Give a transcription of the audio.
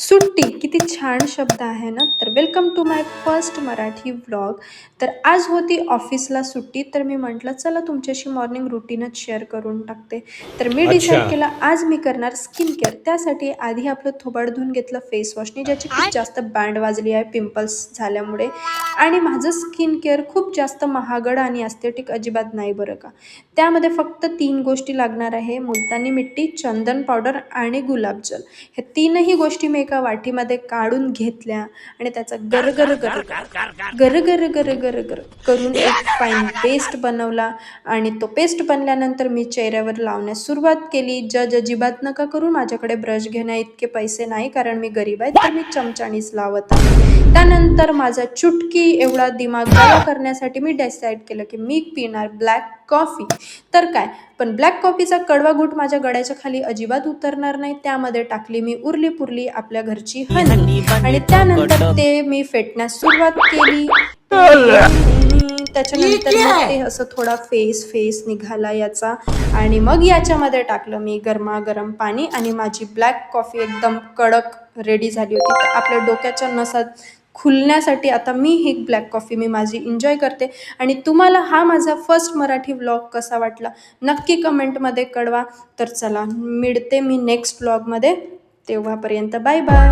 सुट्टी किती छान शब्द आहे ना. तर welcome to my first Marathi vlog. तर आज होती ऑफिसला सुट्टी, तर मी म्हटलं चला तुमच्याशी मॉर्निंग रुटीनच शेअर करून टाकते. तर मी अच्छा. डिसाईड केलं आज मी करणार स्किन केअर. त्यासाठी आधी आपलं थोबाड धुवून घेतलं फेस वॉशनी, ज्याची खूप जास्त बँड वाजली आहे पिंपल्स झाल्यामुळे. आणि माझं स्किन केअर खूप जास्त महागडं आणि एस्थेटिक अजिबात नाही बरं का. त्यामध्ये फक्त 3 गोष्टी लागणार आहे: मुलतानी मिट्टी, चंदन पावडर आणि गुलाबजल. हे तीनही गोष्टी मी एका वाटीमध्ये काढून घेतल्या आणि त्याचा गरगर गरगर गरगर गरगर गर करून एक फाईन पेस्ट बनवला. आणि तो पेस्ट बनल्यानंतर मी चेहऱ्यावर लावण्यास सुरुवात केली. जज अजिबात नका करू, माझ्याकडे ब्रश घेण्या इतके पैसे नाही, कारण मी गरीब आहे, तर मी चमचानीच लावत आहे. त्यानंतर माझा चुटकी एवढा दिमाग गाळा करण्यासाठी मी डिसाईड केलं की मी पिणार ब्लॅक कॉफी. तर काय, पण ब्लॅक कॉफीचा कडवा घूट माझ्या गळ्याच्या खाली अजिबात उतरणार नाही. त्यामध्ये टाकली मी उरली पुरली आपल्या घरची हनी आणि त्यानंतर ते मी फेटण्यास सुरुवात केली. त्याच्यानंतर मग ते असं थोडा फेस निघाला याचा. आणि मग याच्यामध्ये टाकलं मी गरमागरम पाणी आणि माझी ब्लॅक कॉफी एकदम कडक रेडी झाली होती. तर आपल्या डोक्याच्या नसात खुलण्यासाठी आता ही ब्लॅक कॉफी मी माझी एन्जॉय करते. आणि तुम्हाला हा माझा फर्स्ट मराठी व्लॉग कसा वाटला नक्की कमेंटमध्ये कळवा. तर चला, मिळते मी नेक्स्ट व्लॉगमध्ये. तेव्हापर्यंत बाय बाय.